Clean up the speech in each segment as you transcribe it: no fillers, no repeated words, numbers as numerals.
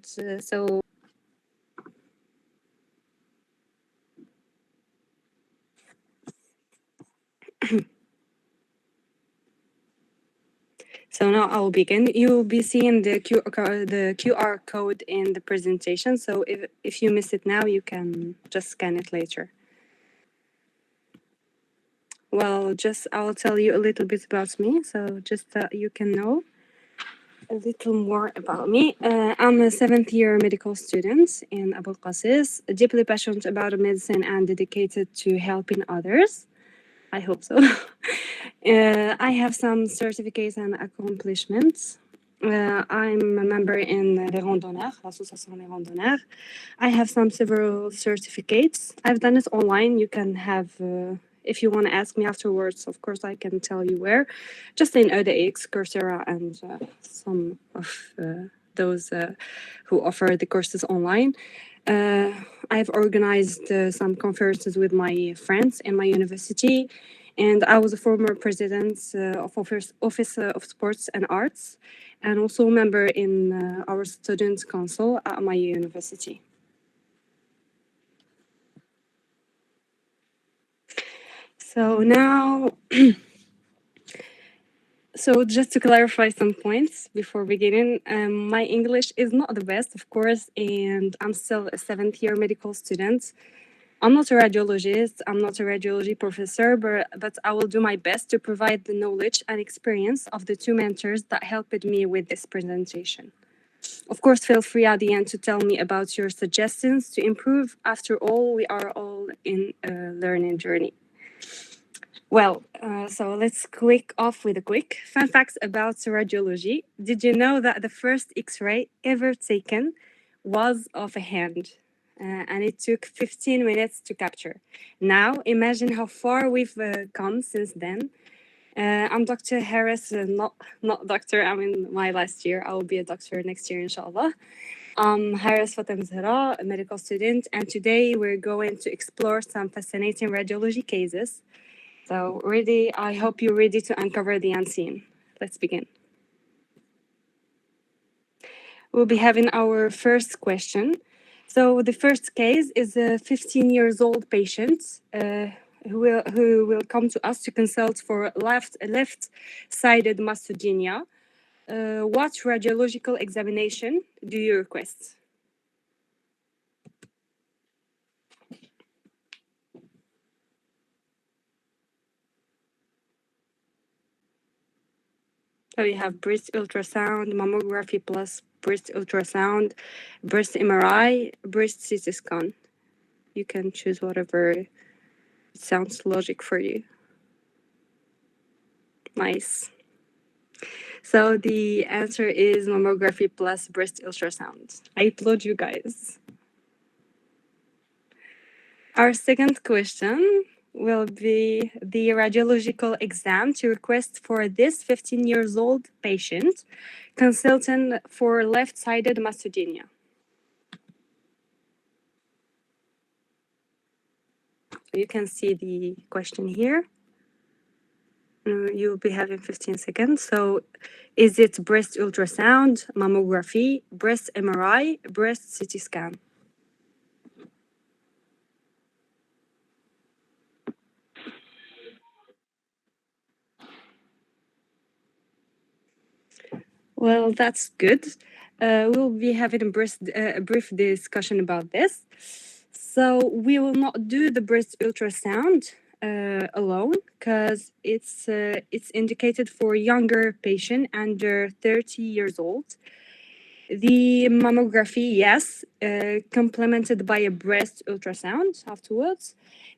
and so now I will begin. You will be seeing the QR code in the presentation. So if you miss it now, you can just scan it later. Well, I'll tell you a little bit about me, so just that you can know a little more about me. I'm a 7th-year medical student in Abu Qasis, deeply passionate about medicine and dedicated to helping others. I hope so. I have some certificates and accomplishments. I'm a member in Les Randonneurs, l'association Les Randonneurs. I have several certificates. I've done it online. You can have, if you want to ask me afterwards, of course, I can tell you where. Just in ODX, Coursera, and some of those who offer the courses online. I've organized some conferences with my friends in my university, and I was a former president of Office of Sports and Arts, and also a member in our student council at my university. So now, so just to clarify some points before beginning, my English is not the best, of course, and I'm still a 7th-year medical student. I'm not a radiologist, I'm not a radiology professor, but I will do my best to provide the knowledge and experience of the two mentors that helped me with this presentation. Of course, feel free at the end to tell me about your suggestions to improve. After all, we are all in a learning journey. Well, so let's click off with a quick fun facts about radiology. Did you know that the first X-ray ever taken was of a hand? And it took 15 minutes to capture. Now, imagine how far we've come since then. I'm Dr. Harras, not doctor. I'm in my last year. I will be a doctor next year, inshallah. I'm Harras Fatima Zahrae, a medical student, and today we're going to explore some fascinating radiology cases. So, I hope you're ready to uncover the unseen. Let's begin. We'll be having our first question. So the first case is a 15-year-old patient who will come to us to consult for left-sided mastodenia. What radiological examination do you request? So you have breast ultrasound, mammography plus breast ultrasound, breast MRI, breast CT scan. You can choose whatever sounds logic for you. Nice. So the answer is mammography plus breast ultrasound. I applaud you guys. Our second question will be the radiological exam to request for this 15-year-old patient consultant for left-sided mastodenia. You can see the question here. You'll be having 15 seconds. So is it breast ultrasound, mammography, breast MRI, breast CT scan? Well, that's good. We'll be having a brief discussion about this. So we will not do the breast ultrasound alone because it's indicated for younger patient under 30 years old. The mammography, yes, complemented by a breast ultrasound afterwards.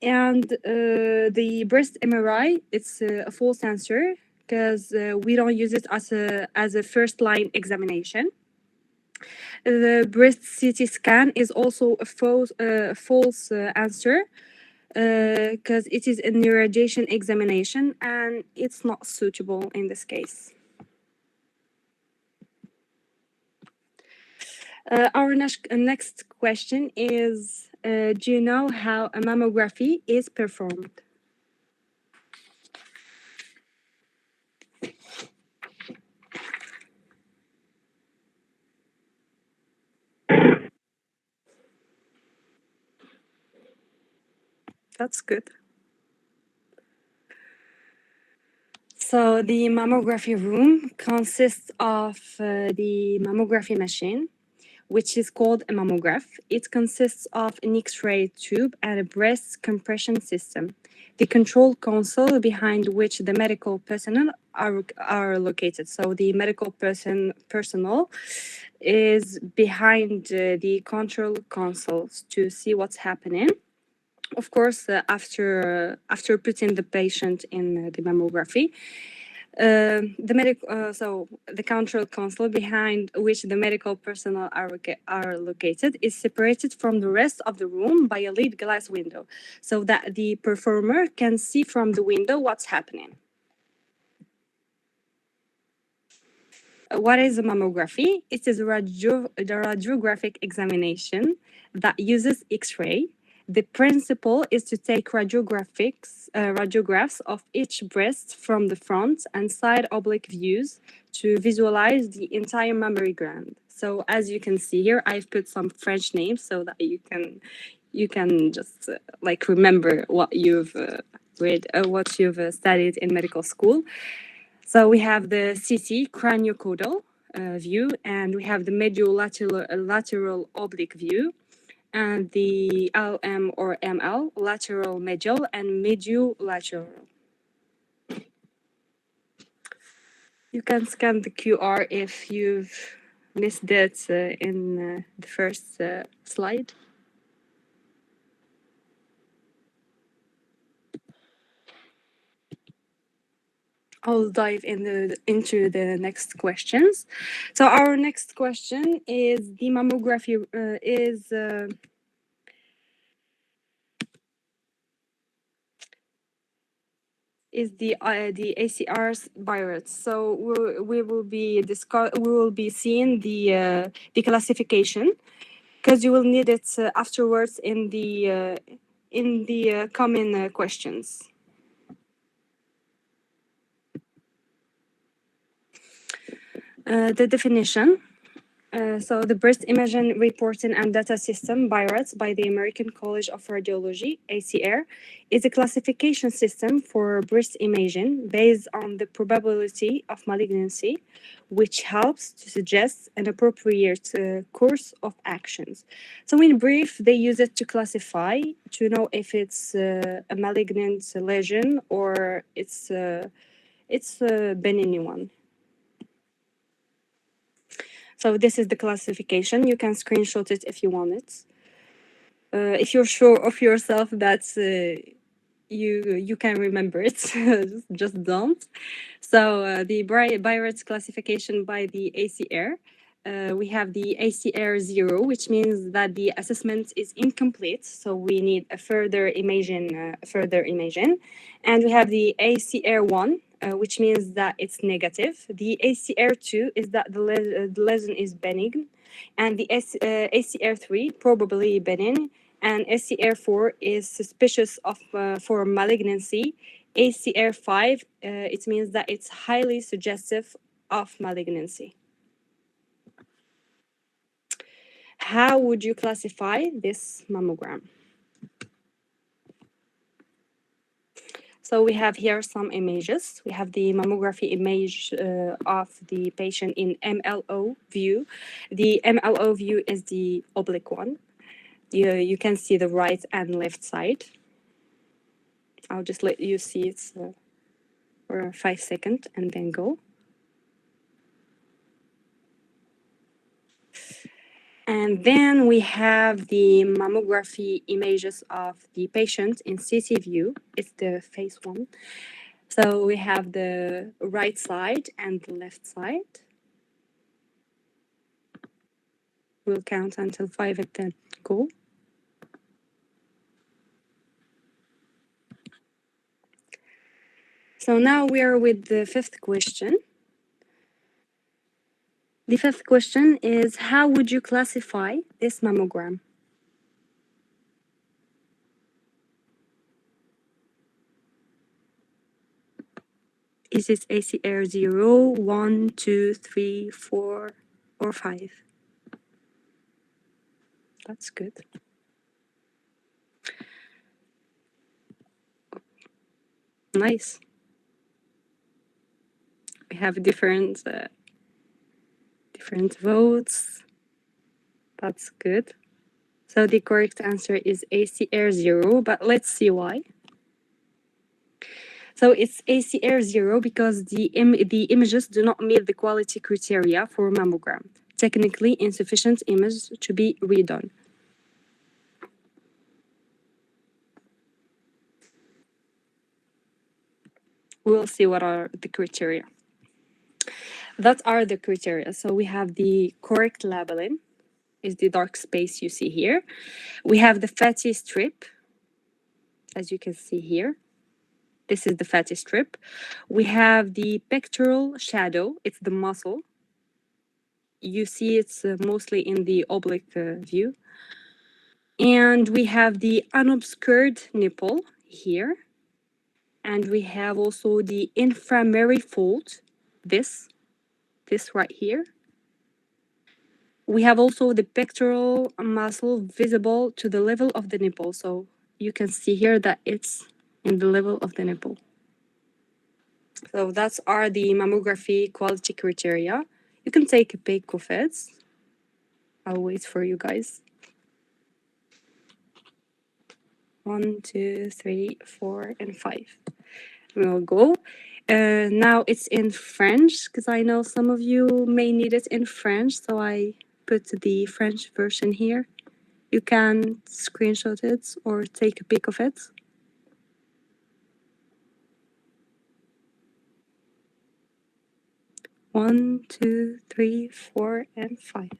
And the breast MRI, it's a false answer because we don't use it as a first line examination. The breast CT scan is also a false answer because it is a neuroradiation examination and it's not suitable in this case. Our next question is, do you know how a mammography is performed? That's good. So the mammography room consists of the mammography machine, which is called a mammograph. It consists of an X-ray tube and a breast compression system. The control console behind which the medical personnel are located. So the medical personnel is behind the control consoles to see what's happening. Of course, after putting the patient in the mammography, so the control console behind which the medical personnel are located is separated from the rest of the room by a lead glass window, so that the performer can see from the window what's happening. What is a mammography? It is a radiographic examination that uses X-ray. The principle is to take radiographs of each breast from the front and side oblique views to visualize the entire mammary gland. So as you can see here, I've put some French names so that you can just like remember what you've read, what you've studied in medical school. So we have the CT, craniocaudal view, and we have the lateral oblique view, and the LM or ML, lateral medial and mediolateral. You can scan the QR if you've missed it in the first slide. I'll dive into the next questions. So our next question is the mammography is the ACR's virus. So we will be seeing the classification, because you will need it afterwards in the coming questions. The definition. So the Breast Imaging Reporting and Data System, BIRADS, by the American College of Radiology, ACR, is a classification system for breast imaging based on the probability of malignancy, which helps to suggest an appropriate course of actions. So in brief, they use it to classify, to know if it's a malignant lesion or it's a benign one. So this is the classification. You can screenshot it if you want it. If you're sure of yourself that you can remember it, just don't. So the BIRADS classification by the ACR. We have the ACR 0, which means that the assessment is incomplete, so we need a further imaging. And we have the ACR 1, which means that it's negative. The ACR 2 is that the lesion is benign, and the ACR 3 probably benign, and ACR 4 is suspicious of for malignancy. ACR 5, it means that it's highly suggestive of malignancy. How would you classify this mammogram? So we have here some images. We have the mammography image of the patient in MLO view. The MLO view is the oblique one. You can see the right and left side. I'll just let you see it for 5 seconds and then go. And then we have the mammography images of the patient in CT view. It's the phase 1. So we have the right side and the left side. We'll count until 5 and then go. So now we are with the 5th question. The 5th question is, how would you classify this mammogram? Is it ACR 0, 1, 2, 3, 4, or 5? That's good. nice. We have different votes. That's good. So the correct answer is ACR 0, but let's see why. So it's ACR 0 because the images do not meet the quality criteria for mammogram. Technically insufficient image to be redone. We'll see what are the criteria. That are the criteria. So we have the correct labeling, is the dark space you see here. We have the fatty strip, as you can see here. This is the fatty strip. We have the pectoral shadow, it's the muscle. You see it's mostly in the oblique view. And we have the unobscured nipple here. And we have also the inframammary fold, this right here. We have also the pectoral muscle visible to the level of the nipple. So you can see here that it's in the level of the nipple. So that's are the mammography quality criteria. You can take a pic of it. I'll wait for you guys. 1, 2, 3, 4, and 5. We'll go. Now it's in French because I know some of you may need it in French, so I put the French version here. You can screenshot it or take a pic of it. One, 2, 3, 4, and 5.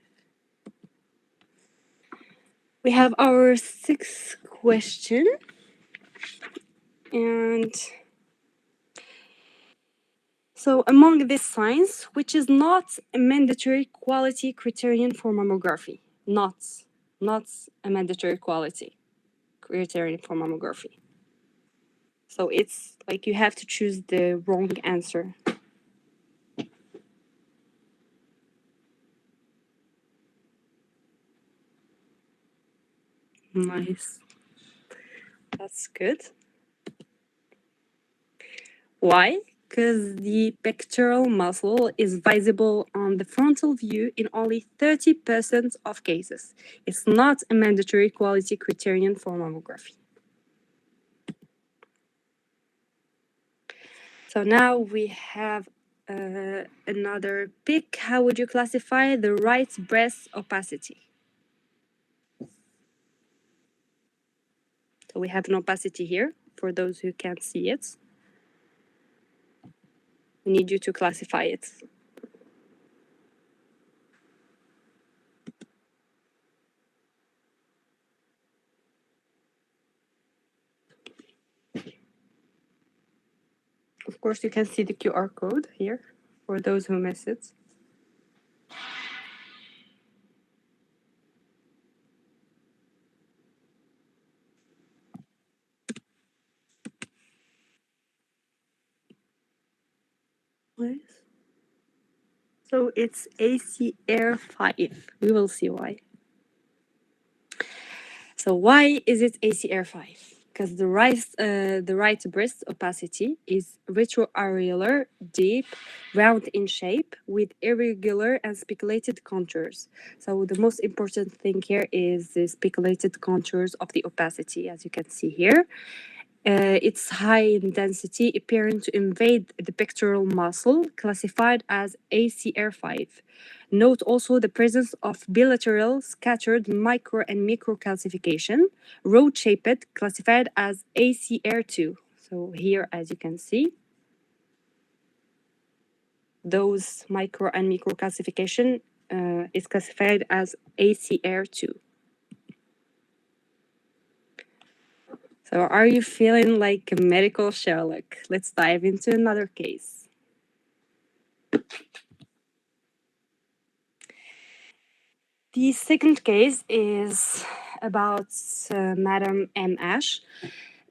We have our 6th question. And so among these signs, which is not a mandatory quality criterion for mammography, not a mandatory quality criterion for mammography. So it's like you have to choose the wrong answer. Nice. That's good. Why? Because the pectoral muscle is visible on the frontal view in only 30% of cases. It's not a mandatory quality criterion for mammography. So now we have another pic. How would you classify the right breast opacity? So we have an opacity here for those who can't see it. We need you to classify it. Of course, you can see the QR code here for those who miss it. Nice. So it's ACR 5. We will see why. So why is it ACR 5? Because the right breast opacity is retroareolar, deep, round in shape, with irregular and speculated contours. So the most important thing here is the speculated contours of the opacity, as you can see here. It's high in density, appearing to invade the pectoral muscle, classified as ACR5. Note also the presence of bilateral scattered micro and micro calcification, road-shaped, classified as ACR2. So here, as you can see, those micro and micro calcification is classified as ACR2. So are you feeling like a medical Sherlock? Let's dive into another case. The second case is about Madam M. Ash.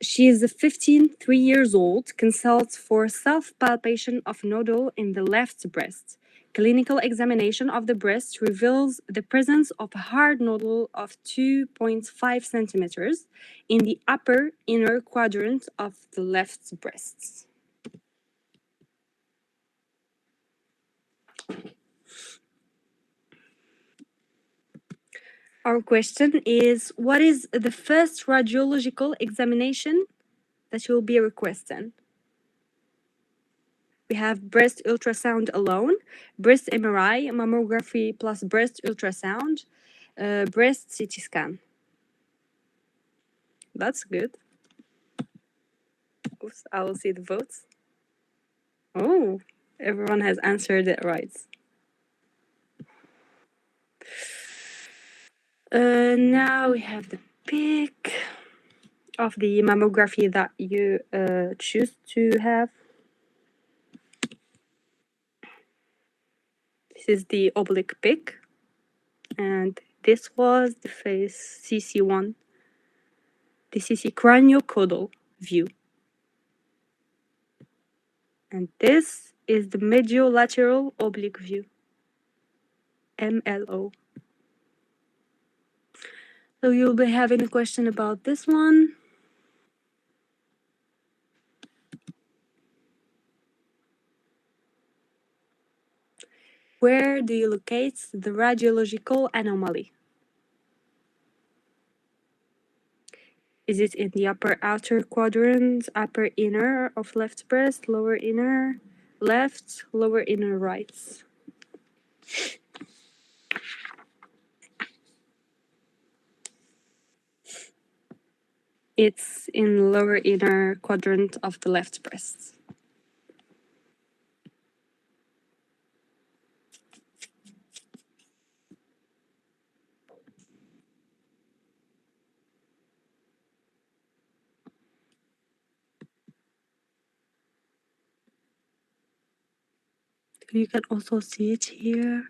She is 3 years old, consults for self-palpation of nodule in the left breast. clinical examination of the breast reveals the presence of a hard nodule of 2.5 centimeters in the upper inner quadrant of the left breast. Our question is, what is the first radiological examination that you will be requesting? We have breast ultrasound alone, breast MRI, mammography plus breast ultrasound, breast CT scan. That's good. Oops, I will see the votes. Oh, everyone has answered it right. Now we have the pick of the mammography that you choose to have. This is the oblique pick, and this was the face CC1. This is the craniocaudal view. And this is the mediolateral oblique view, MLO. So you'll be having a question about this one. Where do you locate the radiological anomaly? Is it in the upper outer quadrant, upper inner of left breast, lower inner left, lower inner right? It's in lower inner quadrant of the left breast. You can also see it here.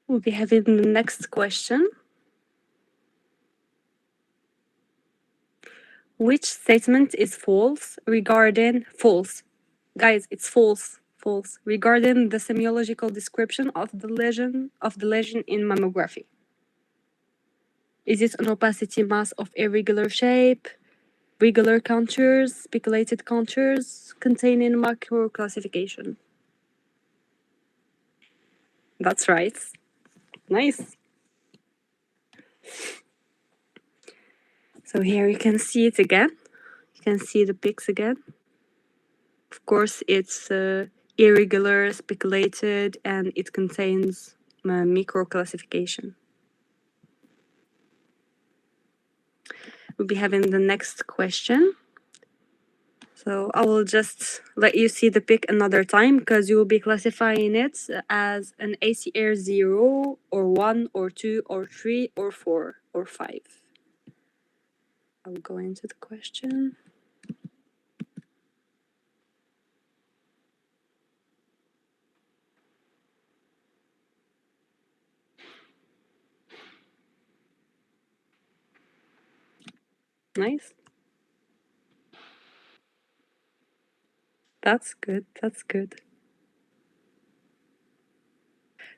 We'll be having the next question. Which statement is false regarding false? Guys, it's false. False regarding the semiological description of the lesion in mammography. Is it an opacity mass of irregular shape, regular contours, speculated contours, containing macro classification? That's right. Nice. So here you can see it again. You can see the pics again. Of course, it's irregular, speculated, and it contains micro classification. We'll be having the next question. So I will just let you see the pic another time because you will be classifying it as an ACR 0 or 1 or 2 or 3 or 4 or 5. I'll go into the question. Nice. That's good. That's good.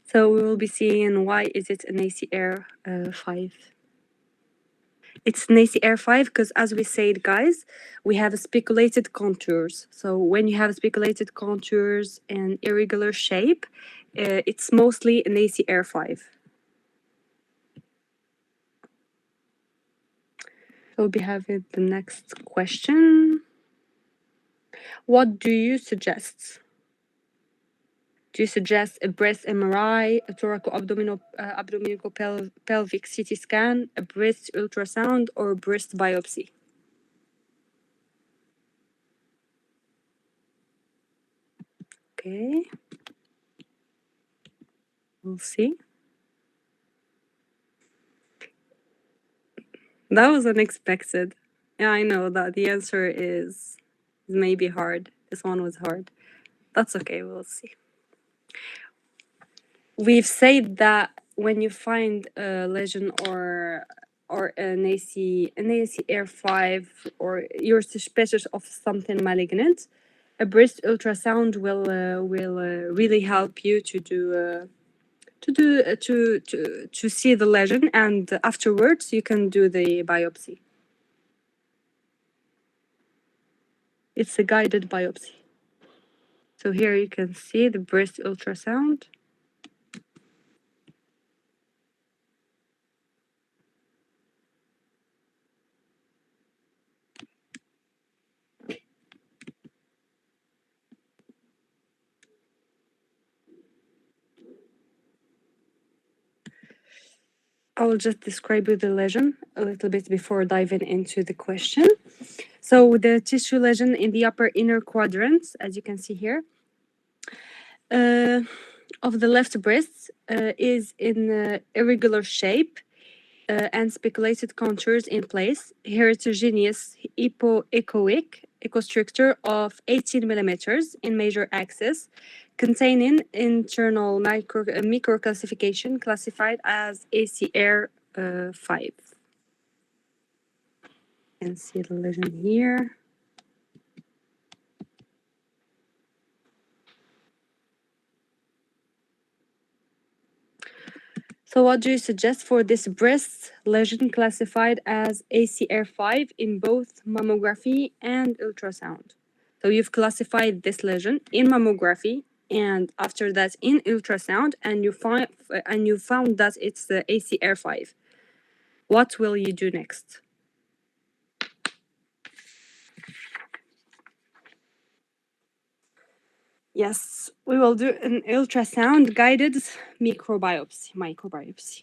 So we will be seeing why is it an ACR 5. It's an ACR 5 because, as we said, guys, we have speculated contours. So when you have speculated contours and irregular shape, it's mostly an ACR 5. We'll be having the next question. What do you suggest? Do you suggest a breast MRI, a thoraco-abdominopelvic CT scan, a breast ultrasound, or a breast biopsy? Okay. We'll see. That was unexpected. Yeah, I know that the answer is maybe hard. This one was hard. That's okay, we'll see. We've said that when you find a lesion or or an ACR5, or you're suspicious of something malignant, a breast ultrasound will really help you to see the lesion, and afterwards you can do the biopsy. It's a guided biopsy. So here you can see the breast ultrasound. I will just describe you the lesion a little bit before diving into the question. So the tissue lesion in the upper inner quadrant, as you can see here, of the left breast is in irregular shape and speculated contours in place, heterogeneous hypoechoic ecostructure of 18 millimeters in major axis, containing internal microclassification classified as ACR 5. You can see the lesion here. So what do you suggest for this breast lesion classified as ACR5 in both mammography and ultrasound? So you've classified this lesion in mammography and after that in ultrasound, and you found that it's the ACR5. What will you do next? Yes, we will do an ultrasound guided microbiopsy.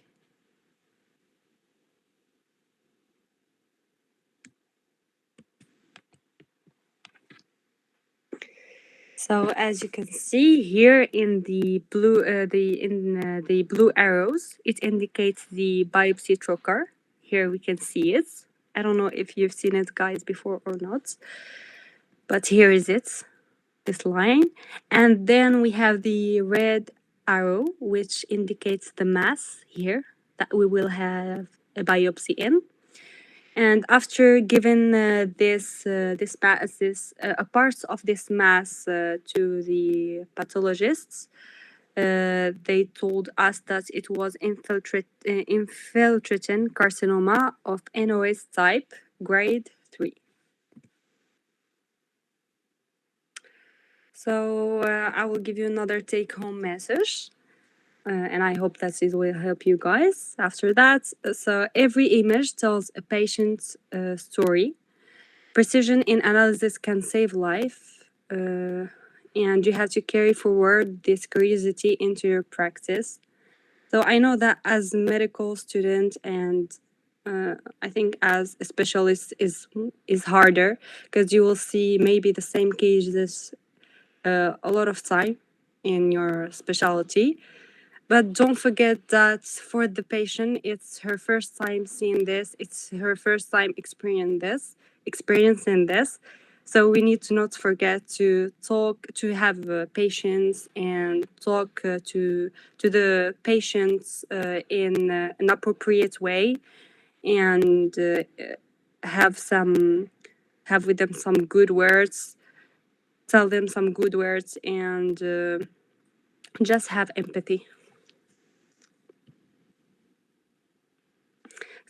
So as you can see here in the blue arrows, it indicates the biopsy trocar. Here we can see it. I don't know if you've seen it, guys, before or not, but here is it, this line. And then we have the red arrow, which indicates the mass here that we will have a biopsy in. And after giving a part of this mass to the pathologists, they told us that it was infiltrating carcinoma of NOS type, grade 3. So I will give you another take-home message. And I hope that it will help you guys after that. So every image tells a patient's story. Precision in analysis can save life, and you have to carry forward this curiosity into your practice. So I know that as a medical student and I think as a specialist is harder because you will see maybe the same cases a lot of time in your specialty. But don't forget that for the patient, it's her first time seeing this. It's her first time experiencing this. So we need to not forget to have patience and talk to the patients in an appropriate way, and have with them some good words, tell them some good words, and just have empathy.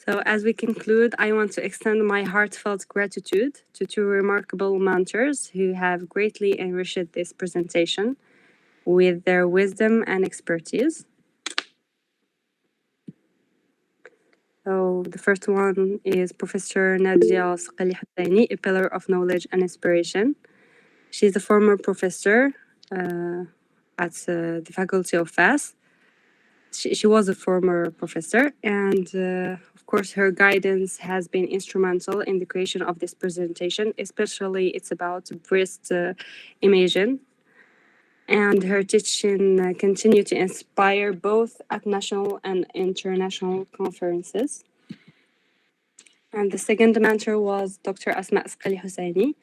So as we conclude, I want to extend my heartfelt gratitude to two remarkable mentors who have greatly enriched this presentation with their wisdom and expertise. So the first one is Professor Nadia Husseini, a pillar of knowledge and inspiration. She's a former professor at the Faculty of FAS. She was a former professor, and of course, her guidance has been instrumental in the creation of this presentation, especially it's about breast imaging. And her teaching continued to inspire both at national and international conferences. And the second mentor was Dr. Asma Asqali Husseini.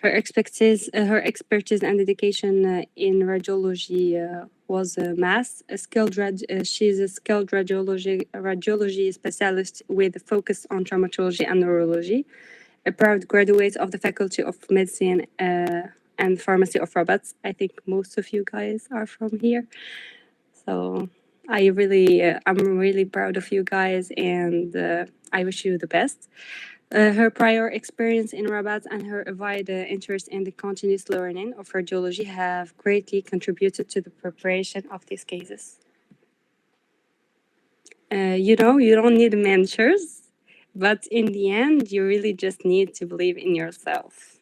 Her expertise and dedication in radiology was mass. She's a skilled radiology specialist with a focus on traumatology and neurology. A proud graduate of the Faculty of Medicine and Pharmacy of Rabat. I think most of you guys are from here. So I'm really proud of you guys, and I wish you the best. Her prior experience in Rabat and her avid interest in the continuous learning of radiology have greatly contributed to the preparation of these cases. You don't need mentors, but in the end, you really just need to believe in yourself.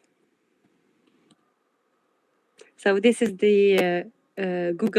So this is the Google